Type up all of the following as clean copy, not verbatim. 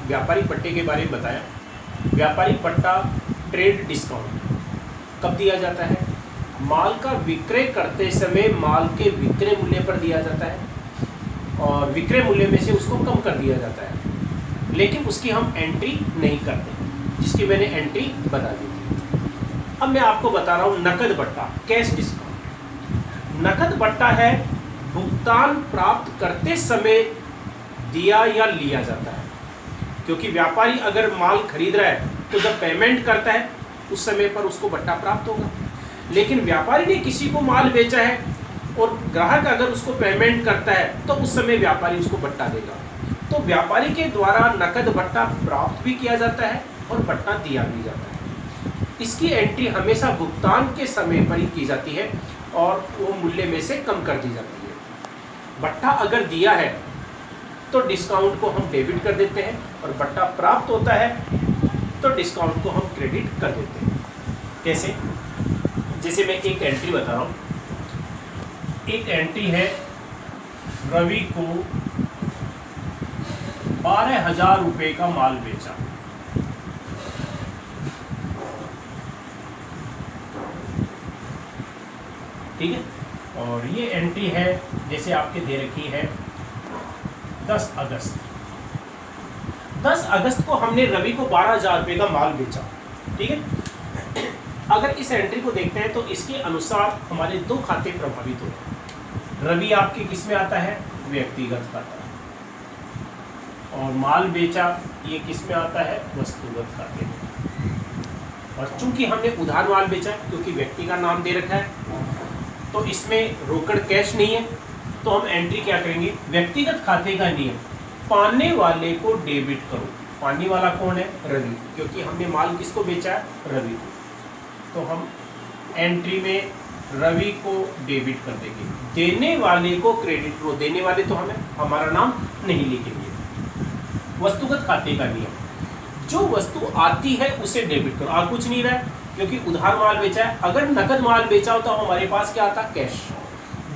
व्यापारिक पट्टे के बारे में बताया। व्यापारिक पट्टा ट्रेड डिस्काउंट कब दिया जाता है? माल का विक्रय करते समय माल के विक्रय मूल्य पर दिया जाता है और विक्रय मूल्य में से उसको कम कर दिया जाता है, लेकिन उसकी हम एंट्री नहीं करते, जिसकी मैंने एंट्री बता दी थी। अब मैं आपको बता रहा हूँ नकद बट्टा, कैश डिस्काउंट। नकद बट्टा है भुगतान प्राप्त करते समय दिया या लिया जाता है, क्योंकि व्यापारी अगर माल खरीद रहा है तो जब पेमेंट करता है उस समय पर उसको बट्टा प्राप्त होगा। लेकिन व्यापारी ने किसी को माल बेचा है और ग्राहक अगर उसको पेमेंट करता है तो उस समय व्यापारी उसको बट्टा देगा। तो व्यापारी के द्वारा नकद बट्टा प्राप्त भी किया जाता है और बट्टा दिया भी जाता है। इसकी एंट्री हमेशा भुगतान के समय पर ही की जाती है और वो मूल्य में से कम कर दी जाती है। बट्टा अगर दिया है तो डिस्काउंट को हम डेबिट कर देते हैं और बट्टा प्राप्त होता है तो डिस्काउंट को हम क्रेडिट कर देते हैं। कैसे? जैसे मैं एक एंट्री बता रहा हूँ। एक एंट्री है, रवि को 12,000 रुपये का माल बेचा। ठीक है, और ये एंट्री है जैसे आपके दे रखी है 10 अगस्त। 10 अगस्त को हमने रवि को 12,000 रुपये का माल बेचा। ठीक है, अगर इस एंट्री को देखते हैं तो इसके अनुसार हमारे दो खाते प्रभावित होते हैं। रवि आपके किस में आता है? व्यक्तिगत खाता, और माल बेचा ये किस में आता है? वस्तुगत खाते में। और चूंकि हमने उधार माल बेचा है क्योंकि व्यक्ति का नाम दे रखा है तो इसमें रोकड़ कैश नहीं है, तो हम एंट्री क्या करेंगे? व्यक्तिगत खाते का नियम, पाने वाले को डेबिट करो। पाने वाला कौन है? रवि, क्योंकि हमने माल किसको बेचा है? रवि को। तो हम एंट्री में रवि को डेबिट कर देंगे, देने वाले को क्रेडिट करो। देने वाले तो हमें हमारा नाम नहीं लिखेंगे। वस्तुगत खाते का नियम, जो वस्तु आती है उसे डेबिट करो। आ कुछ नहीं रहा है क्योंकि उधार माल बेचा है। अगर नकद माल बेचा हो तो हमारे पास क्या आता? कैश।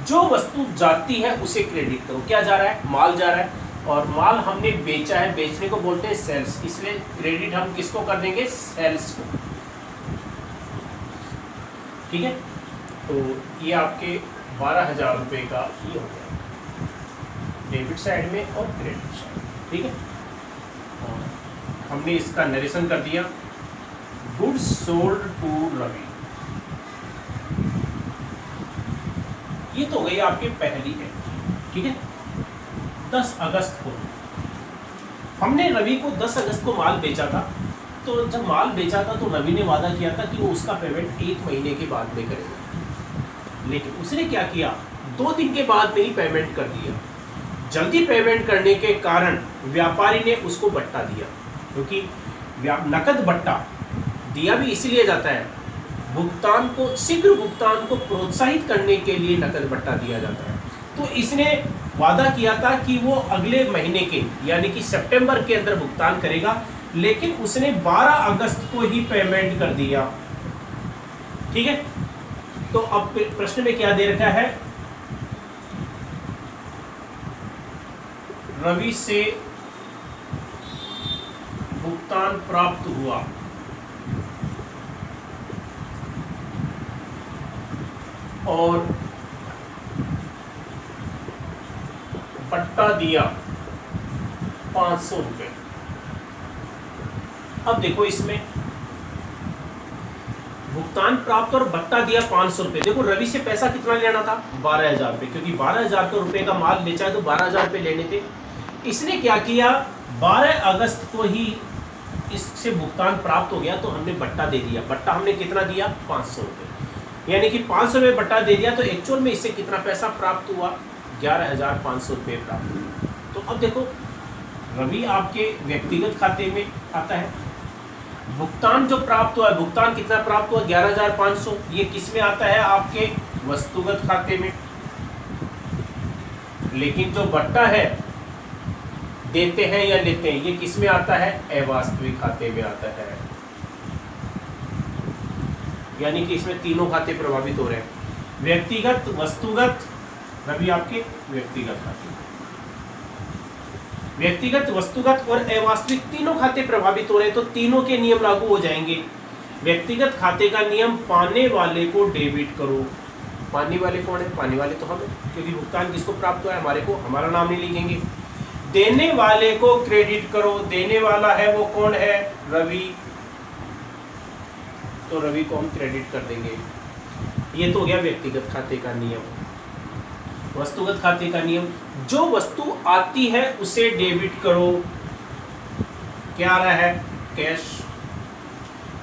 जो वस्तु जाती है उसे क्रेडिट करो। क्या जा रहा है? माल जा रहा है, और माल हमने बेचा है, बेचने को बोलते हैं सेल्स, इसलिए क्रेडिट हम किसको कर देंगे? सेल्स को। ठीक है, तो ये आपके 12,000 रुपये का ये हो गया डेबिट साइड में और क्रेडिट साइड। ठीक है, और हमने इसका नरेशन कर दिया। गुड्स सोल्ड टू रवि, ये तो गई आपकी पहली एंट्री। ठीक है, 10 अगस्त को हमने रवि को 10 अगस्त को माल बेचा था। तो जब माल बेचा था तो रवि ने वादा किया था कि वो उसका पेमेंट 1 महीने के बाद में करेगा, लेकिन उसने क्या किया? 2 दिन के बाद में ही पेमेंट कर दिया। जल्दी पेमेंट करने के कारण व्यापारी ने उसको बट्टा दिया, क्योंकि नकद बट्टा दिया भी इसलिए जाता है, भुगतान को, शीघ्र भुगतान को प्रोत्साहित करने के लिए नकद बट्टा दिया जाता है। तो इसने वादा किया था कि वो अगले महीने के यानी कि सितंबर के अंदर भुगतान करेगा, लेकिन उसने 12 अगस्त को ही पेमेंट कर दिया। ठीक है, तो अब प्रश्न में क्या दे रखा है? रवि से भुगतान प्राप्त हुआ और बट्टा दिया 500 रुपये। अब देखो इसमें भुगतान प्राप्त और बट्टा दिया 500 रुपये। देखो रवि से पैसा कितना लेना था? 12,000 रुपये, क्योंकि 12,000 रुपये का माल बेचा है तो 12,000 रुपये लेने थे। इसने क्या किया? 12 अगस्त को ही इससे भुगतान प्राप्त हो गया तो हमने बट्टा दे दिया। बट्टा हमने कितना दिया? 500 रुपये, यानी कि 500 रुपये बट्टा दे दिया। तो एक्चुअल में इससे कितना पैसा प्राप्त हुआ? 11,500 रुपये प्राप्त हुआ। तो अब देखो रवि आपके व्यक्तिगत खाते में आता है, भुगतान जो प्राप्त हुआ है, भुगतान कितना प्राप्त हुआ? 11,500। ये किस में आता है? आपके वस्तुगत खाते में। लेकिन जो बट्टा है, देते हैं या लेते हैं, ये किस में आता है? अवास्तविक खाते में आता है। यानी कि इसमें तीनों खाते प्रभावित हो रहे हैं, व्यक्तिगत, वस्तुगत, रवि आपके व्यक्तिगत खाते। व्यक्तिगत, वस्तुगत और अवास्तविक तीनों खाते प्रभावित हो रहे हैं तो तीनों के नियम लागू हो जाएंगे। व्यक्तिगत खाते का नियम, पाने वाले को डेबिट करो। पाने वाले कौन है? पाने वाले तो हम हैं, क्योंकि भुगतान किसको प्राप्त हुआ है? हमारे को, हमारा नाम नहीं लिखेंगे। देने वाले को क्रेडिट करो। देने वाला है वो कौन है? रवि, तो रवि को हम क्रेडिट कर देंगे। ये तो हो गया व्यक्तिगत खाते का नियम। वस्तुगत खाते का नियम, जो वस्तु आती है उसे डेबिट करो। क्या आ रहा है? कैश।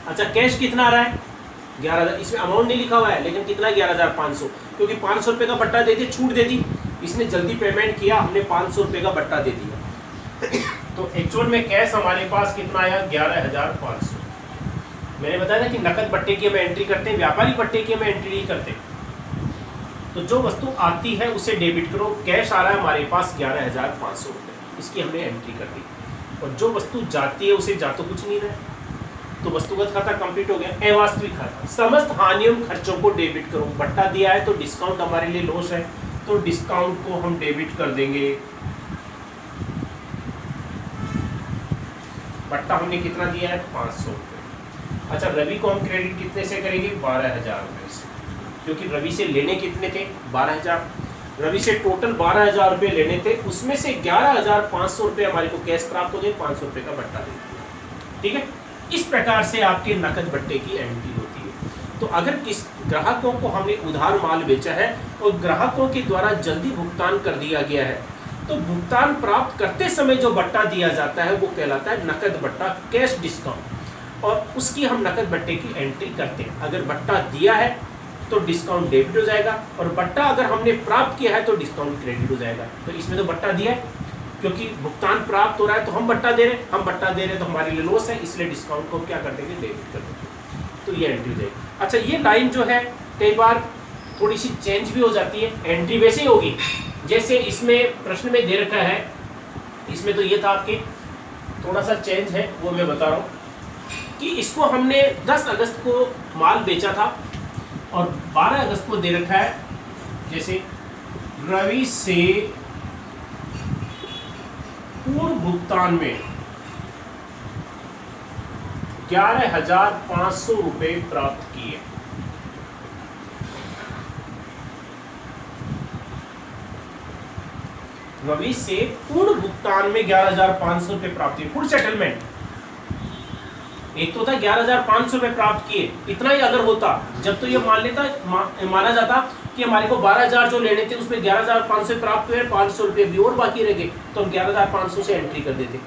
अच्छा, कैश कितना आ रहा है? 11,000। इसमें अमाउंट नहीं लिखा हुआ है, लेकिन कितना? 11,500, क्योंकि 500 रुपये का बट्टा दे दिया, छूट दे दी। इसने जल्दी पेमेंट किया, हमने 500 रुपये का बट्टा दे दिया। तो एक्चुअल में कैश हमारे पास कितना आया? 11,500। मैंने बताया था कि नकद बट्टे की हम एंट्री करते हैं, व्यापारिक बट्टे की हम एंट्री नहीं करते। तो जो वस्तु आती है उसे डेबिट करो। कैश आ रहा है हमारे पास 11,500 रुपये, इसकी हमने एंट्री कर दी। और जो वस्तु जाती है उसे जा तो कुछ नहीं रहा है, तो वस्तुगत खाता कंप्लीट हो गया। अवास्तविक खाता, समस्त हानियों खर्चों को डेबिट करो। बट्टा दिया है तो डिस्काउंट हमारे लिए लॉस है, तो डिस्काउंट को हम डेबिट कर देंगे। बट्टा हमने कितना दिया है? 500 रुपये। अच्छा, रवि को हम क्रेडिट कितने से करेंगे? 12,000 रुपये से, क्योंकि रवि से लेने कितने थे? 12,000। रवि से टोटल 12,000 रुपये लेने थे, उसमें से 11,500 रुपये हमारे को कैश प्राप्त हो गए, 500 रुपये का बट्टा दे दिया। ठीक है, इस प्रकार से आपके नकद बट्टे की एंट्री होती है। तो अगर किस ग्राहकों को हमने उधार माल बेचा है और ग्राहकों के द्वारा जल्दी भुगतान कर दिया गया है, तो भुगतान प्राप्त करते समय जो बट्टा दिया जाता है वो कहलाता है नकद बट्टा, कैश डिस्काउंट, और उसकी हम नकद बट्टे की एंट्री करते हैं। अगर बट्टा दिया है तो डिस्काउंट डेबिट हो जाएगा, और बट्टा अगर हमने प्राप्त किया है तो डिस्काउंट क्रेडिट हो जाएगा। तो इसमें तो बट्टा दिया है, क्योंकि भुगतान प्राप्त हो रहा है तो हम बट्टा दे रहे हैं, हम बट्टा दे रहे हैं तो हमारे लिए लॉस है, इसलिए डिस्काउंट को क्या कर देंगे? डेबिट कर देंगे। तो ये एंट्री हो जाएगी। अच्छा, ये लाइन जो है कई बार थोड़ी सी चेंज भी हो जाती है। एंट्री वैसे ही होगी जैसे इसमें प्रश्न में दे रखा है, इसमें तो ये था आपके, थोड़ा सा चेंज है वो मैं बता रहा हूँ कि इसको हमने 10 अगस्त को माल बेचा था और 12 अगस्त को दे रखा है, जैसे रवि से पूर्व भुगतान में 11,500 रुपये प्राप्त किए। रवि से पूर्ण भुगतान में 11,500 रुपये प्राप्त किए, फुल सेटलमेंट। एक तो था 11,500 रुपये प्राप्त किए, इतना ही अगर होता, जब तो ये माना जाता कि हमारे को 12,000 जो लेने थे उसमें 11,500 प्राप्त हुए, 500 रुपये भी और बाकी रह गए, तो हम 11,500 से एंट्री कर देते।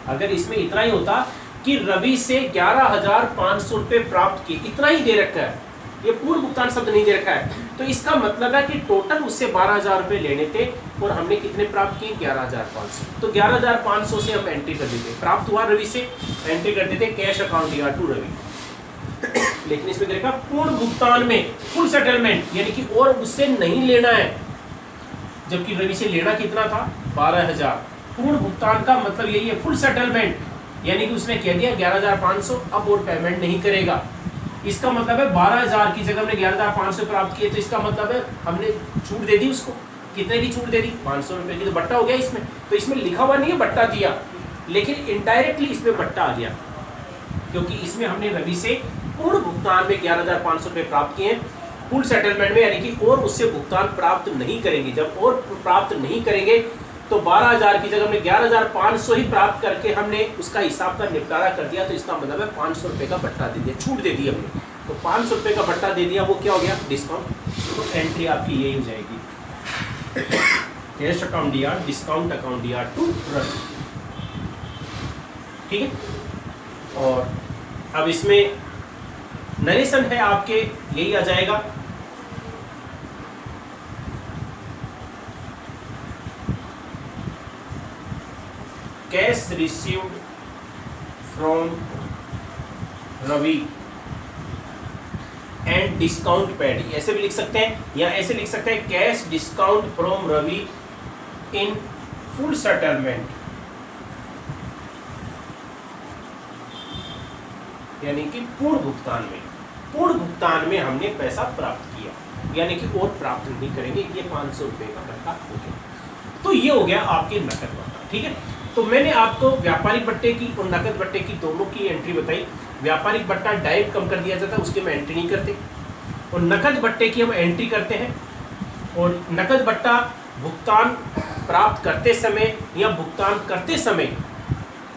अगर इसमें इतना ही होता कि रवि से 11,500 रुपये प्राप्त किए, इतना ही दे रखा है, ये पूर्ण भुगतान शब्द नहीं दे रखा है, तो इसका मतलब है कि टोटल उससे 12,000 रुपये लेने थे और हमने कितने प्राप्त किए? 11,500। तो 11,500 से हम एंट्री कर देते, प्राप्त हुआ रवि से, एंट्री कर देते कैश अकाउंट या टू रवि। लेकिन इसमें देखा पूर्ण भुगतान में, फुल सेटलमेंट, यानी कि और उससे नहीं लेना है, जबकि रवि से लेना कितना था? 12,000। पूर्ण भुगतान का मतलब यही है, फुल सेटलमेंट, यानी कि उसने कह दिया 11,500 अब और पेमेंट नहीं करेगा। इसका मतलब है 12,000 की जगह हमने 11,500 प्राप्त किए, तो इसका मतलब है हमने छूट दे दी उसको। कितने की छूट दे दी? 500 रुपये की। तो बट्टा हो गया इसमें। तो इसमें लिखा हुआ नहीं है बट्टा दिया, लेकिन इनडायरेक्टली इसमें बट्टा आ गया, क्योंकि इसमें हमने रवि से पूर्ण भुगतान में 11,500 रुपये प्राप्त किए, फुल सेटलमेंट में, यानी कि और उससे भुगतान प्राप्त नहीं करेंगे। जब और प्राप्त नहीं करेंगे तो 12,000 की जगह हमने 11,500 ही प्राप्त करके हमने उसका हिसाब का निपटारा कर दिया, तो इसका मतलब है 500 रुपये का बट्टा दे दिया, छूट दे दी हमने। तो 500 रुपये का बट्टा दे दिया, वो क्या हो गया? डिस्काउंट। तो एंट्री आपकी यही हो जाएगी, कैश अकाउंट दिया, डिस्काउंट अकाउंट दिया टू रवि। ठीक है, और अब इसमें नरेशन है आपके, यही आ जाएगा। Cash received from Ravi and discount paid, ऐसे भी लिख सकते हैं, या ऐसे लिख सकते हैं cash discount from Ravi in full settlement, यानी कि पूर्ण भुगतान में। पूर्ण भुगतान में हमने पैसा प्राप्त किया, यानी कि और प्राप्त नहीं करेंगे। ये 500 रुपये का बट्टा हो गया। तो ये हो गया आपके नकद बट्टा। ठीक है। तो मैंने आपको व्यापारिक बट्टे की और नकद बट्टे की दोनों की एंट्री बताई। व्यापारिक बट्टा डायरेक्ट कम कर दिया जाता है, उसके में एंट्री नहीं करते, और नकद बट्टे की हम एंट्री करते हैं। और नकद बट्टा भुगतान प्राप्त करते समय या भुगतान करते समय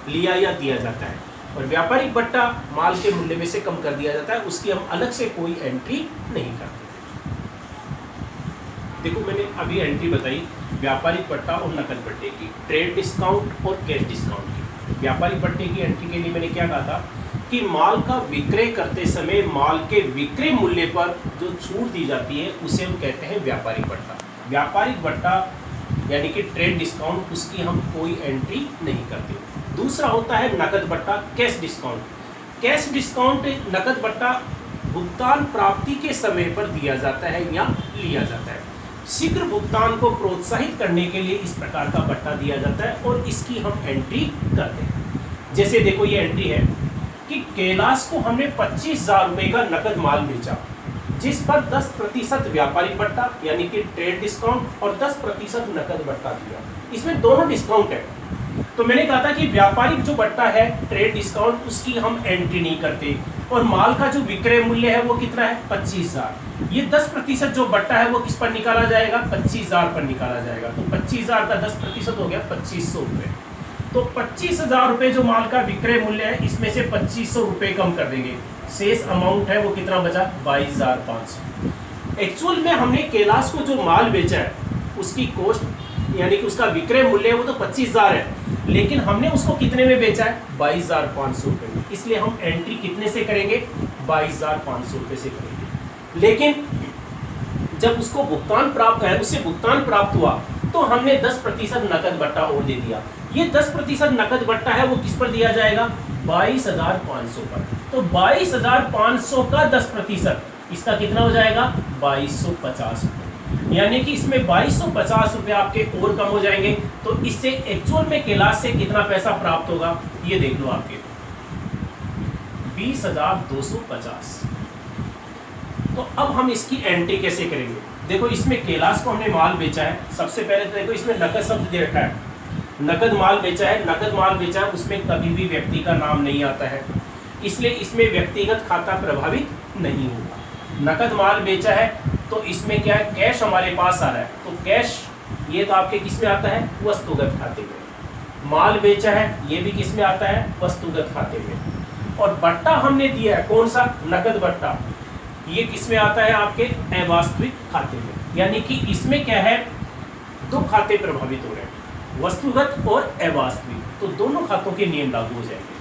लिया या दिया जाता है, और व्यापारिक बट्टा माल के मूल्य में से कम कर दिया जाता है, उसकी हम अलग से कोई एंट्री नहीं करते। देखो मैंने अभी एंट्री बताई व्यापारिक बट्टा और नकद बट्टे की, ट्रेड डिस्काउंट और कैश डिस्काउंट की। व्यापारिक बट्टे की एंट्री के लिए मैंने क्या कहा था कि माल का विक्रय करते समय माल के विक्रय मूल्य पर जो छूट दी जाती है उसे हम कहते हैं व्यापारिक बट्टा। व्यापारिक बट्टा यानी कि ट्रेड डिस्काउंट, उसकी हम कोई एंट्री नहीं करते। दूसरा होता है नकद बट्टा, कैश डिस्काउंट। कैश डिस्काउंट नकद बट्टा भुगतान प्राप्ति के समय पर दिया जाता है या लिया जाता है। शीघ्र भुगतान को प्रोत्साहित करने के लिए इस प्रकार का बट्टा दिया जाता है और इसकी हम एंट्री करते हैं। जैसे देखो ये एंट्री है कि कैलाश को हमने 25,000 रुपये का नकद माल बेचा, जिस पर 10% व्यापारिक बट्टा यानी कि ट्रेड डिस्काउंट और 10% नकद बट्टा दिया। इसमें दोनों डिस्काउंट है। तो मैंने कहा था कि व्यापारिक जो बट्टा है ट्रेड डिस्काउंट, उसकी हम एंट्री नहीं करते, और माल का जो विक्रय मूल्य है वो कितना है 25,000। ये 10% जो बट्टा है वो किस पर निकाला जाएगा 25,000 पर निकाला जाएगा। तो 25,000 का 10% हो गया 2500 रुपये। तो 25,000 रुपये जो माल का विक्रय मूल्य है, इसमें से 2500 रुपये कम कर देंगे, शेष अमाउंट है वो कितना बचा 22,500। एक्चुअल में हमने कैलाश को जो माल बेचा है उसकी कॉस्ट यानी कि उसका विक्रय मूल्य है वो तो 25,000 है, लेकिन हमने उसको कितने में बेचा है 22,500 रुपये में। इसलिए हम एंट्री कितने से करेंगे 22,500 रुपये से करेंगे। लेकिन जब उसको भुगतान प्राप्त है, उससे भुगतान प्राप्त हुआ, तो हमने 10% नकद बट्टा और दे दिया। ये 10% नकद बट्टा है वो किस पर दिया जाएगा 22,500 पर। तो 22,500 का 10% इसका कितना हो जाएगा 2250 रुपये। यानी कि इसमें 2250 रुपये आपके और कम हो जाएंगे। तो इससे एक्चुअल में कैलाश से कितना पैसा प्राप्त होगा ये देख लो, आपके 20,250। तो अब हम इसकी एंट्री कैसे करेंगे। देखो इसमें कैलाश को हमने माल बेचा है, सबसे पहले तो देखो इसमें नकद शब्द दे रखा है, नकद माल बेचा है। नकद माल बेचा है उसमें कभी भी व्यक्ति का नाम नहीं आता है, इसलिए इसमें व्यक्तिगत खाता प्रभावित नहीं होगा। नकद माल बेचा है तो इसमें क्या है कैश हमारे पास आ रहा है, तो कैश ये तो आपके किस में आता है वस्तुगत खाते में। माल बेचा है ये भी किस में आता है वस्तुगत खाते में। और बट्टा हमने दिया है कौन सा नकद बट्टा, ये किस में आता है आपके अवास्तविक खाते में। यानी कि इसमें क्या है दो खाते प्रभावित हो रहे हैं, वस्तुगत और अवास्तविक, तो दोनों खातों के नियम लागू हो जाएंगे।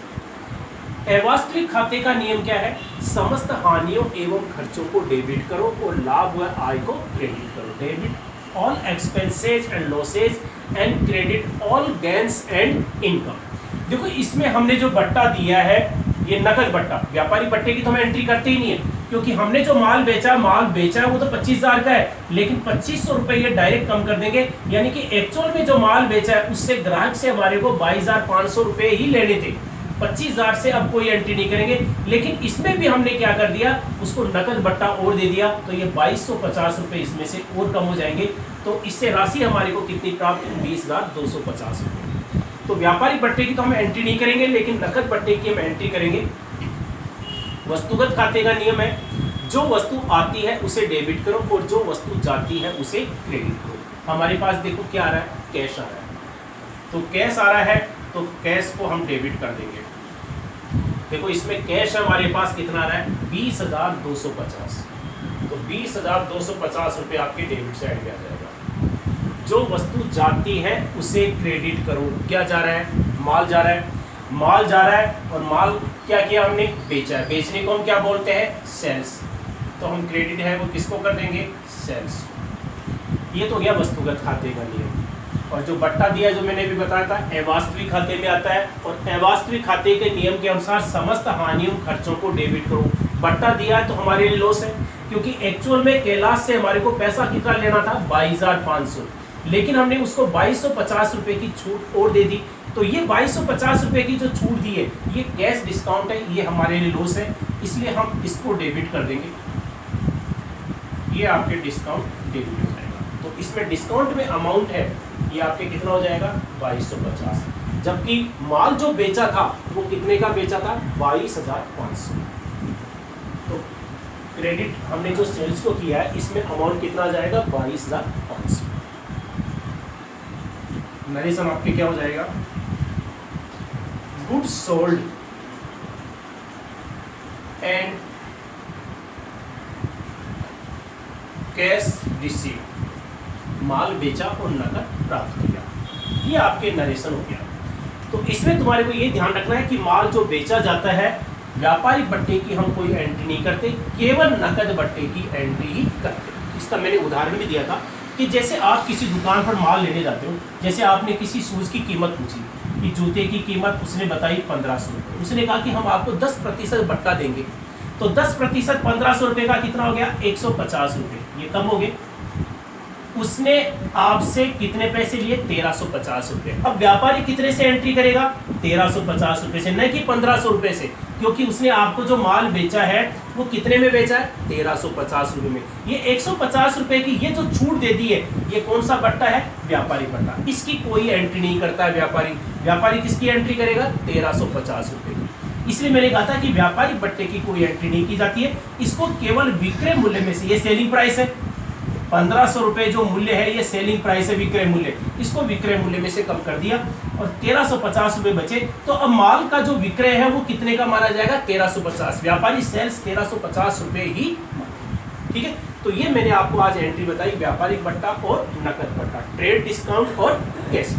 अवास्तविक खाते का नियम क्या है, समस्त हानियों एवं खर्चों को डेबिट करो और लाभ व आय को क्रेडिट करो। Debit all expenses and losses and credit all gains and income. देखो इसमें हमने जो बट्टा दिया है ये नकद बट्टा, व्यापारिक बट्टे की तो हम एंट्री करते ही नहीं है, क्योंकि हमने जो माल बेचा है वो तो 25,000 का है, लेकिन 2500 रुपये ये डायरेक्ट कम कर देंगे। यानी कि एक्चुअल में जो माल बेचा है उससे ग्राहक से हमारे को 22,500 रुपये ही लेने थे, 25,000 से अब कोई एंट्री नहीं करेंगे। लेकिन इसमें भी हमने क्या कर दिया उसको नकद बट्टा और दे दिया, तो ये 2250 रुपये इसमें से और कम हो जाएंगे। तो इससे राशि हमारे को कितनी प्राप्त 20,250 रुपये। तो व्यापारिक बट्टे की तो हम एंट्री नहीं करेंगे, लेकिन नकद बट्टे की हम एंट्री करेंगे। वस्तुगत खाते का नियम है जो वस्तु आती है उसे डेबिट करो और जो वस्तु जाती है उसे क्रेडिट करो। हमारे पास देखो क्या आ रहा है कैश आ रहा है, तो कैश आ रहा है तो कैश को हम डेबिट कर देंगे। देखो इसमें कैश हमारे पास कितना आ रहा है 20,250, तो 20,250 रुपये आपके डेबिट साइड में आ जाएगा। जो वस्तु जाती है उसे क्रेडिट करो। क्या जा रहा है माल जा रहा है, माल जा रहा है और माल क्या किया हमने बेचा है, बेचने को हम क्या बोलते हैं सेल्स, तो हम क्रेडिट है वो किसको कर देंगे सेल्स। ये तो गया वस्तुगत खाते का नियम। और जो बट्टा दिया जो मैंने भी बताया था अवास्तविक खाते में आता है, और अवास्तविक खाते के नियम के अनुसार समस्त हानियों खर्चों को डेबिट करो। बट्टा दिया है तो हमारे लिए लॉस है, क्योंकि एक्चुअल में कैलाश से हमारे को पैसा कितना लेना था 22,500, लेकिन हमने उसको 2250 रुपये की छूट और दे दी। तो ये 2250 रुपये की जो छूट दी है ये कैश डिस्काउंट है, ये हमारे लिए लॉस है, इसलिए हम इसको डेबिट कर देंगे। ये आपके डिस्काउंट डेबिट हो जाएगा। तो इसमें डिस्काउंट में अमाउंट है ये आपके कितना हो जाएगा 2250, जबकि माल जो बेचा था वो कितने का बेचा था 22,500। तो क्रेडिट हमने जो सेल्स को किया है इसमें अमाउंट कितना आ जाएगा 22,500। नरेशन आपके क्या हो जाएगा, goods sold and cash receive, माल बेचा और नकद प्राप्त किया, ये आपके नरेशन हो गया। तो इसमें तुम्हारे को ये ध्यान रखना है कि माल जो बेचा जाता है व्यापारिक बट्टे की हम कोई एंट्री नहीं करते, केवल नकद बट्टे की एंट्री ही करते। इसका मैंने उदाहरण भी दिया था कि जैसे आप किसी दुकान पर माल लेने जाते हो, जैसे आपने किसी शूज़ की कीमत पूछी कि जूते की कीमत उसने बताई 1500 रुपये, उसने कहा कि हम आपको 10% बट्टा देंगे, तो 10% 1500 रुपये का कितना हो गया 150 रुपये, ये कम हो गए। उसने आपसे कितने पैसे लिए 1350 रुपये। अब व्यापारी कितने से एंट्री करेगा 1350 रुपये से, न कि 1500 रुपये से, क्योंकि उसने आपको जो माल बेचा है वो कितने में बेचा है 1350 रुपये में। ये 150 रुपये की ये जो छूट दे दी है, ये कौन सा बट्टा है व्यापारी बट्टा, इसकी कोई एंट्री नहीं करता है व्यापारी। व्यापारी किसकी एंट्री करेगा 1350 रुपये की। इसलिए मैंने कहा था कि व्यापारिक बट्टे की कोई एंट्री नहीं की जाती है, इसको केवल विक्रय मूल्य में से, ये सेलिंग प्राइस है 1500 रुपये जो मूल्य है ये सेलिंग प्राइस है विक्रय मूल्य, इसको विक्रय मूल्य में से कम कर दिया और 1350 रुपये बचे। तो अब माल का जो विक्रय है वो कितने का माना जाएगा 1350, व्यापारी सेल्स 1350 रुपये ही, ठीक है। तो ये मैंने आपको आज एंट्री बताई व्यापारिक बट्टा और नकद बट्टा, ट्रेड डिस्काउंट और कैश।